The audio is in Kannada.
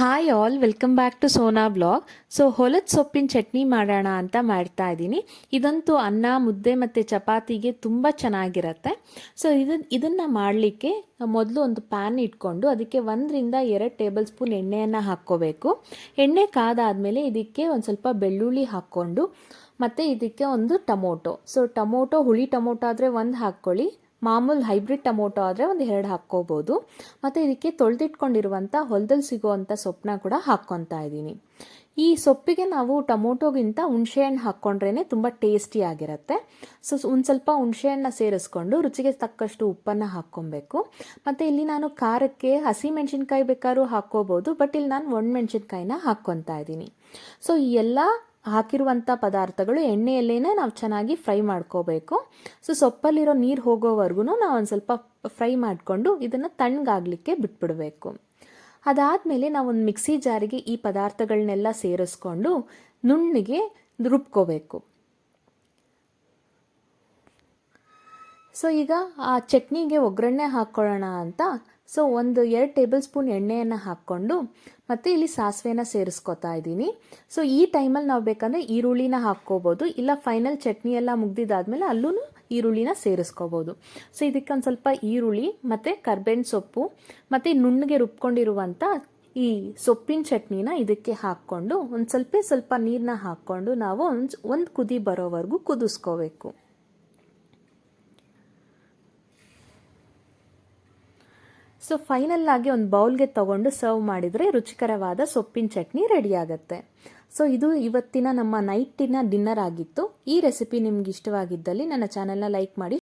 Hi all, welcome back to Sona blog. ಹೊಲದ ಸೊಪ್ಪಿನ ಚಟ್ನಿ ಮಾಡೋಣ ಅಂತ ಮಾಡ್ತಾ ಇದ್ದೀನಿ. ಇದಂತೂ ಅನ್ನ, ಮುದ್ದೆ ಮತ್ತು ಚಪಾತಿಗೆ ತುಂಬ ಚೆನ್ನಾಗಿರುತ್ತೆ. ಇದನ್ನು ಮಾಡಲಿಕ್ಕೆ ಮೊದಲು ಒಂದು ಪ್ಯಾನ್ ಇಟ್ಕೊಂಡು ಅದಕ್ಕೆ 1-2 ಟೇಬಲ್ ಸ್ಪೂನ್ ಎಣ್ಣೆಯನ್ನು ಹಾಕ್ಕೋಬೇಕು. ಎಣ್ಣೆ ಕಾದಾದಮೇಲೆ ಇದಕ್ಕೆ ಒಂದು ಸ್ವಲ್ಪ ಬೆಳ್ಳುಳ್ಳಿ ಹಾಕ್ಕೊಂಡು ಮತ್ತು ಇದಕ್ಕೆ ಒಂದು ಟೊಮೊಟೊ. ಟೊಮೊಟೊ ಹುಳಿ ಟೊಮೊಟೊ ಆದರೆ 1 ಹಾಕ್ಕೊಳ್ಳಿ, ಮಾಮೂಲು ಹೈಬ್ರಿಡ್ ಟೊಮೊಟೊ ಆದರೆ 1-2 ಹಾಕ್ಕೋಬೋದು. ಮತ್ತು ಇದಕ್ಕೆ ತೊಳೆದಿಟ್ಕೊಂಡಿರುವಂಥ ಹೊಲದಲ್ಲಿ ಸಿಗೋವಂಥ ಸೊಪ್ಪನ್ನ ಕೂಡ ಹಾಕ್ಕೊತಾ ಇದ್ದೀನಿ. ಈ ಸೊಪ್ಪಿಗೆ ನಾವು ಟೊಮೊಟೊಗಿಂತ ಹುಣಸೆಹಣ್ಣು ಹಾಕ್ಕೊಂಡ್ರೇ ತುಂಬ ಟೇಸ್ಟಿಯಾಗಿರುತ್ತೆ. ಒಂದು ಸ್ವಲ್ಪ ಹುಣಸೆಹಣ್ಣನ್ನ ಸೇರಿಸ್ಕೊಂಡು ರುಚಿಗೆ ತಕ್ಕಷ್ಟು ಉಪ್ಪನ್ನು ಹಾಕ್ಕೊಬೇಕು. ಮತ್ತು ಇಲ್ಲಿ ನಾನು ಖಾರಕ್ಕೆ ಹಸಿಮೆಣಸಿನ್ಕಾಯಿ ಬೇಕಾದ್ರೂ ಹಾಕ್ಕೋಬೋದು, ಬಟ್ ಇಲ್ಲಿ ನಾನು ಒಣಮೆಣಸಿನ್ಕಾಯಿನ ಹಾಕ್ಕೊತಾ ಇದ್ದೀನಿ. ಈ ಎಲ್ಲ ಹಾಕಿರುವಂಥ ಪದಾರ್ಥಗಳು ಎಣ್ಣೆಯಲ್ಲೇ ನಾವು ಚೆನ್ನಾಗಿ ಫ್ರೈ ಮಾಡ್ಕೋಬೇಕು. ಸೊಪ್ಪಲ್ಲಿರೋ ನೀರು ಹೋಗೋವರೆಗೂ ನಾವು ಒಂದು ಸ್ವಲ್ಪ ಫ್ರೈ ಮಾಡಿಕೊಂಡು ಇದನ್ನು ತಣ್ಣಗಾಗಲಿಕ್ಕೆ ಬಿಟ್ಬಿಡಬೇಕು. ಅದಾದಮೇಲೆ ನಾವೊಂದು ಮಿಕ್ಸಿ ಜಾರಿಗೆ ಈ ಪದಾರ್ಥಗಳನ್ನೆಲ್ಲ ಸೇರಿಸ್ಕೊಂಡು ನುಣ್ಣಗೆ ರುಬ್ಕೋಬೇಕು. ಈಗ ಆ ಚಟ್ನಿಗೆ ಒಗ್ಗರಣೆ ಹಾಕ್ಕೊಳ್ಳೋಣ ಅಂತ 1-2 ಟೇಬಲ್ ಸ್ಪೂನ್ ಎಣ್ಣೆಯನ್ನು ಹಾಕ್ಕೊಂಡು ಮತ್ತು ಇಲ್ಲಿ ಸಾಸಿವೆನ ಸೇರಿಸ್ಕೊತಾ ಇದ್ದೀನಿ. ಈ ಟೈಮಲ್ಲಿ ನಾವು ಬೇಕಂದರೆ ಈರುಳ್ಳಿನ ಹಾಕ್ಕೋಬೋದು, ಇಲ್ಲ ಫೈನಲ್ ಚಟ್ನಿ ಎಲ್ಲ ಮುಗ್ದಿದ್ದಾದಮೇಲೆ ಅಲ್ಲೂ ಈರುಳ್ಳಿನ ಸೇರಿಸ್ಕೋಬೋದು. ಇದಕ್ಕೆ ಒಂದು ಸ್ವಲ್ಪ ಈರುಳ್ಳಿ ಮತ್ತು ಕರ್ಬೇವಿನ ಸೊಪ್ಪು ಮತ್ತು ನುಣ್ಣಗೆ ರುಬ್ಕೊಂಡಿರುವಂಥ ಈ ಸೊಪ್ಪಿನ ಚಟ್ನಿನ ಇದಕ್ಕೆ ಹಾಕ್ಕೊಂಡು ಒಂದು ಸ್ವಲ್ಪ ನೀರನ್ನ ಹಾಕ್ಕೊಂಡು ನಾವು ಒಂದು ಕುದಿ ಬರೋವರೆಗೂ ಕುದಿಸ್ಕೋಬೇಕು. ಫೈನಲ್ ಆಗಿ ಒಂದು ಬೌಲ್ಗೆ ತಗೊಂಡು ಸರ್ವ್ ಮಾಡಿದರೆ ರುಚಿಕರವಾದ ಸೊಪ್ಪಿನ ಚಟ್ನಿ ರೆಡಿ ಆಗುತ್ತೆ. ಇದು ಇವತ್ತಿನ ನಮ್ಮ ನೈಟಿನ ಡಿನ್ನರ್ ಆಗಿತ್ತು. ಈ ರೆಸಿಪಿ ನಿಮ್ಗೆ ಇಷ್ಟವಾಗಿದ್ದಲ್ಲಿ ನನ್ನ ಚಾನೆಲ್ನ ಲೈಕ್ ಮಾಡಿ.